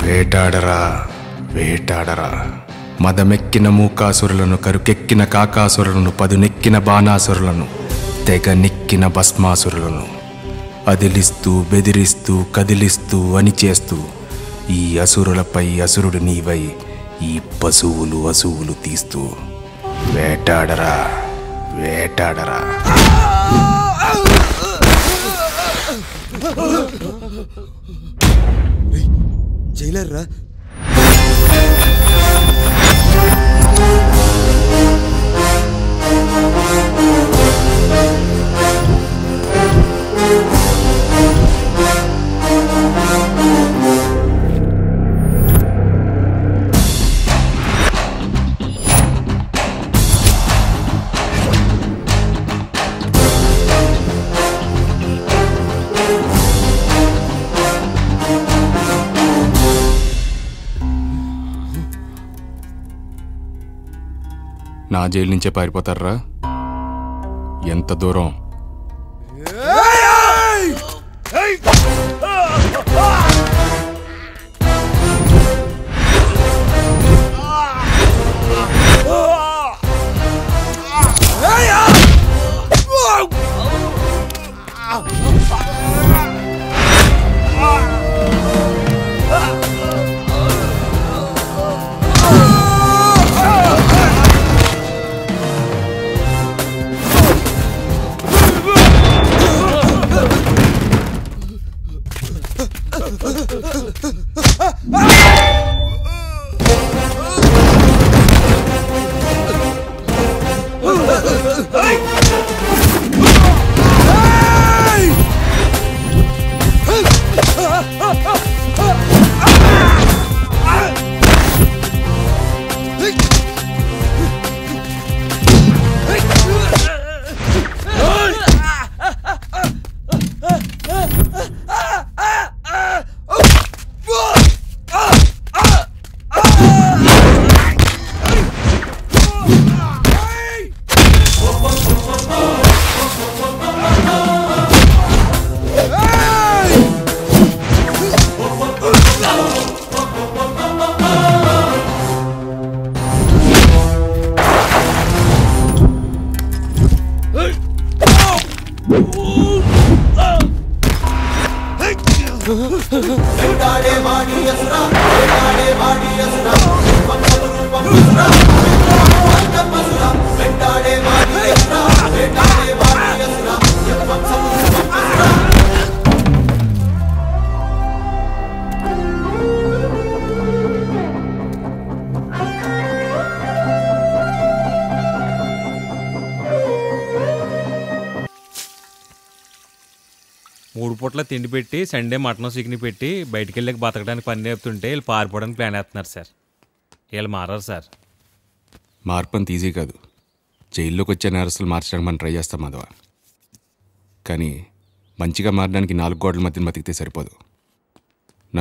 వేటాడరా వేటాడరా, మదమెక్కిన మూకాసురులను, కరుకెక్కిన కాకాసురులను, పదునెక్కిన బాణాసురులను, తెగ నెక్కిన భస్మాసురులను అదిలిస్తూ బెదిరిస్తూ కదిలిస్తూ అణిచేస్తూ ఈ అసురులపై అసురుడు నీవై ఈ పశువులు అసువులు తీస్తూ వేటాడరా వేటాడరా. జైలర్ రా. నా జైలు నుంచే పారిపోతారా? ఎంత దూరం? మూడు పూట్ల తిండి పెట్టి సండే మటన్ చికెన్ పెట్టి బయటికి వెళ్ళి బతకడానికి పని నేర్పుతుంటే వీళ్ళు పారిపోవడానికి ప్లాన్ వేస్తున్నారు సార్. వీళ్ళు మారారు సార్. మార్పు అంత ఈజీ కాదు. జైల్లోకి వచ్చే నేరస్తులు మార్చడానికి మనం ట్రై చేస్తాం మాధవ. కానీ మంచిగా మారడానికి 4 గోడల మధ్యన బతికితే సరిపోదు.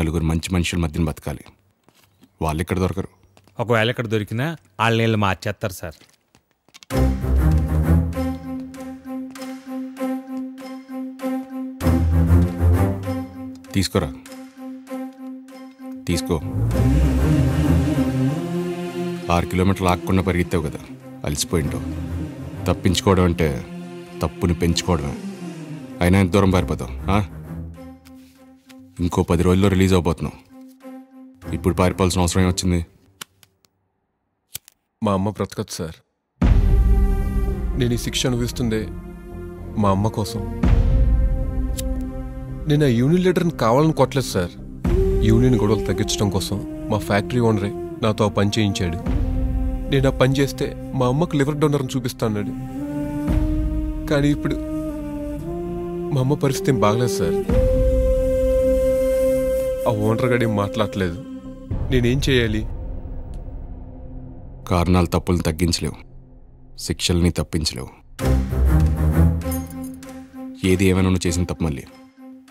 4 మంచి మనుషుల మధ్యన బతకాలి. వాళ్ళు ఇక్కడ దొరకరు. ఒకవేళ ఇక్కడ దొరికినా వాళ్ళని వీళ్ళు మార్చేస్తారు సార్. తీసుకోరా, తీసుకో. 6 కిలోమీటర్లు ఆగకుండా పరిగెత్తావు కదా, అలసిపోయింటావు. తప్పించుకోవడం అంటే తప్పుని పెంచుకోవడమే. అయినా ఎంత దూరం పారిపోతావు? ఇంకో 10 రోజుల్లో రిలీజ్ అవబోతున్నావు. ఇప్పుడు పారిపోవాల్సిన అవసరం ఏమొచ్చింది? మా అమ్మ బ్రతకదు సార్. నేను ఈ శిక్ష అనుభవిస్తుందే మా అమ్మ కోసం. నేను ఆ యూనియన్ లీడర్ని కావాలని కొట్టలేదు సార్. యూనియన్ గొడవలు తగ్గించడం కోసం మా ఫ్యాక్టరీ ఓనరే నాతో ఆ పని చేయించాడు. నేను ఆ పని చేస్తే మా అమ్మకు లివర్ డోనర్ని చూపిస్తాన్నాడు. కానీ ఇప్పుడు మా అమ్మ పరిస్థితి ఏం బాగలేదు సార్. ఆ ఓనర్ గడి మాట్లాడలేదు. నేనేం చేయాలి? కారణాలు తప్పులను తగ్గించలేవు, శిక్షల్ని తప్పించలేవు. ఏది ఏమైనా నువ్వు చేసిన తప్పు మళ్ళీ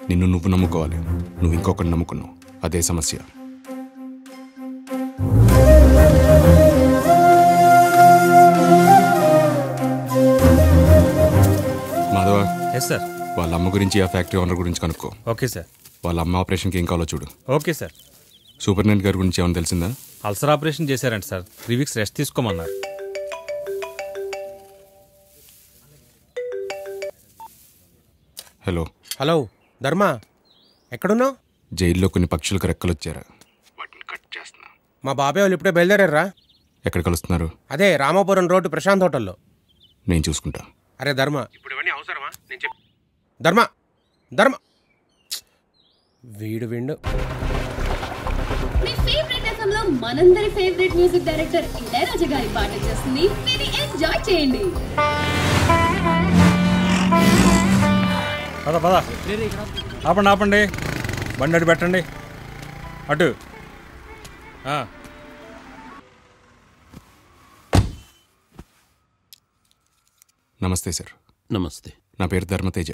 నిన్ను నువ్వు నమ్ముకోవాలి. నువ్వు ఇంకొకరిని నమ్ముకున్నావు. అదే సమస్య. Madhava, yes sir. వాళ్ళ అమ్మ గురించి ఆ ఫ్యాక్టరీ ఓనర్ గురించి కనుక్కో. Okay sir. వాళ్ళ అమ్మ ఆపరేషన్కి ఏం కావాలో చూడు. Okay sir. సూపరింటెండెంట్ గారి గురించి ఏమైనా తెలిసిందా? అల్సర్ ఆపరేషన్ చేశారంట సార్. 3 వీక్స్ రెస్ట్ తీసుకోమన్నారు. హలో. హలో ధర్మ, ఎక్కడున్నావు? జైల్లో కొన్ని పక్షులకు రెక్కలు వచ్చారా, వాటిని కట్ చేస్తున్నా. మా బాబాయ్ వాళ్ళు ఇప్పుడే బయలుదేరారా? ఎక్కడ కలుస్తున్నారు? అదే రామాపురం రోడ్డు ప్రశాంత్ హోటల్లో. నేను చూసుకుంటా. అరే ధర్మ, ఇప్పుడు ఇవన్నీ అవసరమా? నేను చెప్పు. ధర్మ ధర్మ వీడు విండు. మీ ఫేవరెట్ ఎఫ్ఎం లో మనందరి ఫేవరెట్ మ్యూజిక్ డైరెక్టర్ ఇళయరాజా గారి పాట చేస్తుంది. మీరు ఎంజాయ్ చేయండి. పద పద. ఆపండి ఆపండి, బండి అటు పెట్టండి. అటు. నమస్తే సార్. నమస్తే. నా పేరు ధర్మతేజ,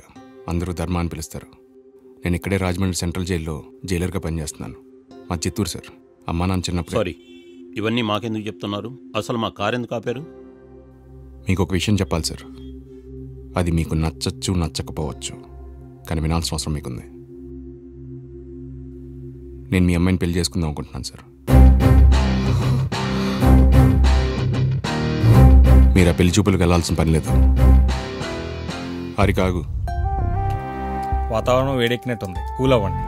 అందరూ ధర్మ అని పిలుస్తారు. నేను ఇక్కడే రాజమండ్రి సెంట్రల్ జైల్లో జైలర్గా పనిచేస్తున్నాను. మా చిత్తూరు సార్. అమ్మా నాన్న చిన్నప్పుడు. సారీ, ఇవన్నీ మాకెందుకు చెప్తున్నారు? అసలు మా కారు ఎందుకు ఆపారు? మీకు ఒక విషయం చెప్పాలి సార్. అది మీకు నచ్చచ్చు నచ్చకపోవచ్చు, కానీ వినాల్సిన అవసరం మీకుంది. నేను మీ అమ్మాయిని పెళ్లి చేసుకుందాం అనుకుంటున్నాను సార్. మీరు ఆ పెళ్లి చూపులకు వెళ్ళాల్సిన పని లేదు. కాగు. వాతావరణం వేడెక్కినట్టుంది, కూల్ అవ్వండి.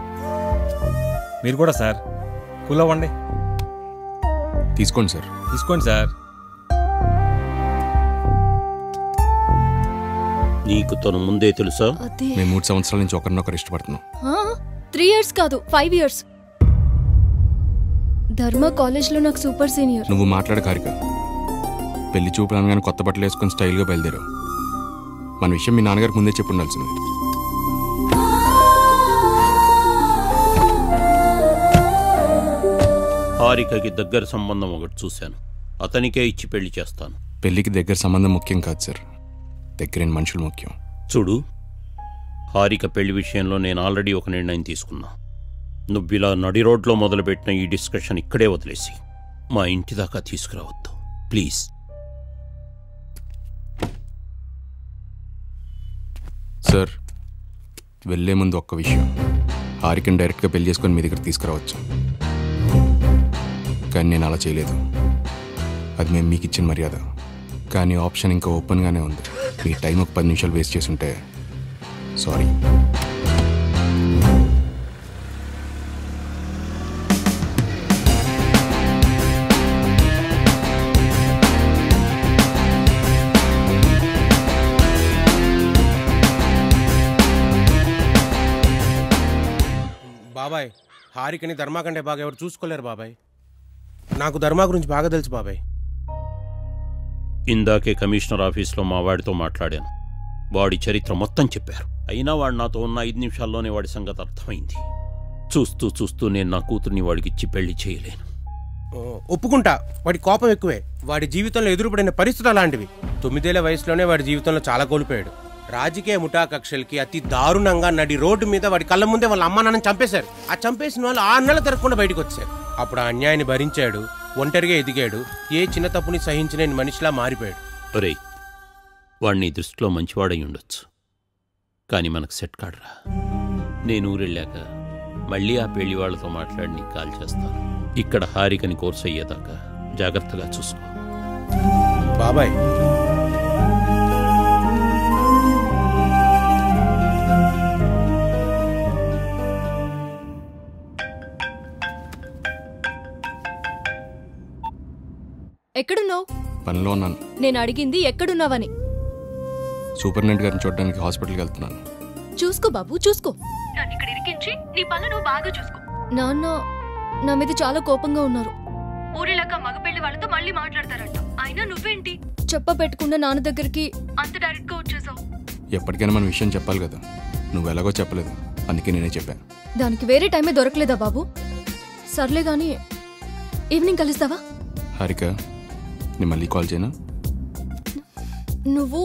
మీరు కూడా సార్ కూల్ అవ్వండి. తీసుకోండి సార్. తీసుకోండి సార్. నీకు తను ముందే తెలుసా? మేము 3 సంవత్సరాల నుంచి ఒకరినొకరు ఇష్టపడుతున్నాం. 3 years కాదు, 5 years. ధర్మ కాలేజ్లో నాకు సూపర్ సీనియర్. నువ్వు మాట్లాడు హారిక. పెళ్లి చూపులు అనగానే కొత్త బట్టలు వేసుకొని స్టైల్గా బయలుదేరావు. మన విషయం మీ నాన్నగారికి ముందే చెప్పి ఉండాల్సింది. హారికకి దగ్గర సంబంధం ఒకటి చూశాను, అతనికే ఇచ్చి పెళ్లి చేస్తాను. పెళ్లికి దగ్గర సంబంధం ముఖ్యం కాదు సార్, దగ్గరైన మనుషులు ముఖ్యం. చూడు, హారిక పెళ్లి విషయంలో నేను ఆల్రెడీ ఒక నిర్ణయం తీసుకున్నా. నువ్విలా నడి రోడ్లో మొదలుపెట్టిన ఈ డిస్కషన్ ఇక్కడే వదిలేసి మా ఇంటి దాకా తీసుకురావద్దు ప్లీజ్. సార్, వెళ్ళే ముందు ఒక్క విషయం. హారికని డైరెక్ట్గా పెళ్లి చేసుకొని మీ దగ్గర తీసుకురావచ్చు, కానీ నేను అలా చేయలేదు. అది మేము మీకు ఇచ్చిన మర్యాద. కానీ ఆప్షన్ ఇంకా ఓపెన్గానే ఉంది. మీ టైం ఒక 10 నిమిషాలు వేస్ట్ చేసి ఉంటే సారీ. బాబాయ్, హారికని ధర్మ కంటే బాగా ఎవరు చూసుకోలేరు బాబాయ్. నాకు ధర్మ గురించి బాగా తెలుసు బాబాయ్. ఇందాకే కమిషనర్ ఆఫీస్లో మా వాడితో మాట్లాడాను. వాడి చరిత్ర మొత్తం చెప్పారు. అయినా వాడు నాతో ఉన్న 5 నిమిషాల్లోనే వాడి సంగతి అర్థమైంది. చూస్తూ చూస్తూ నేను నా కూతుర్ని వాడికిచ్చి పెళ్లి చేయలేను. ఒప్పుకుంటా, వాడి కోపం ఎక్కువే. వాడి జీవితంలో ఎదురుపడిన పరిస్థితులు అలాంటివి. 9 ఏళ్ల వయసులోనే వాడి జీవితంలో చాలా కోల్పోయాడు. రాజకీయ ముఠా కక్షలకి అతి దారుణంగా నడి రోడ్డు మీద వాడి కళ్ళ ముందే వాళ్ళ అమ్మా నాన్నని చంపేశారు. ఆ చంపేసిన వాళ్ళు 6 నెలలు తిరగకుండా బయటకు వచ్చారు. అప్పుడు ఆ అన్యాయాన్ని భరించాడు, ఒంటరిగా ఎదిగాడు, ఏ చిన్న తప్పుని సహించలేని మనిషిలా మారిపోయాడు. ఒరేయ్, వాడిని దృష్టిలో మంచివాడై ఉండొచ్చు, కానీ మనకు సెట్ కాడరా. నేను ఊరెళ్ళాక మళ్ళీ ఆ పెళ్లి వాళ్ళతో మాట్లాడి నీకు కాల్ చేస్తాను. ఇక్కడ హారికని కోర్సు అయ్యేదాకా జాగ్రత్తగా చూసుకో. బాబాయ్, ఎక్కడున్నావు? పనిలో ఉన్నాను. నేను అడిగింది ఎక్కడున్నావని. సూపరింటెండెంట్ గారిని చూడడానికి హాస్పిటల్కి వెళ్తున్నాను. చూసుకో బాబు, చూసుకో. నన్ను ఇక్కడ ఇరికించి నీ పనులు నువ్వు బాగా చూసుకో. నాన్న నా మీద చాలా కోపంగా ఉన్నారు. ఊరిలాగా మగపెళ్లి వాళ్ళతో మళ్ళీ మాట్లాడతారంట. అయినా నువ్వేంటి చెప్ప పెట్టకుండా నాన్న దగ్గరికి అంత డైరెక్ట్ గా వచ్చేసావు? ఎప్పటికైనా మన విషయం చెప్పాలి కదా. నువ్వు ఎలాగో చెప్పలేదు, అందుకే నేనే చెప్పాను. దానికి వేరే టైమే దొరకలేదా బాబు? సర్లే గాని ఈవినింగ్ కలుస్తావా? హారిక, నేను మళ్ళీ కాల్ చేయనా? నువ్వు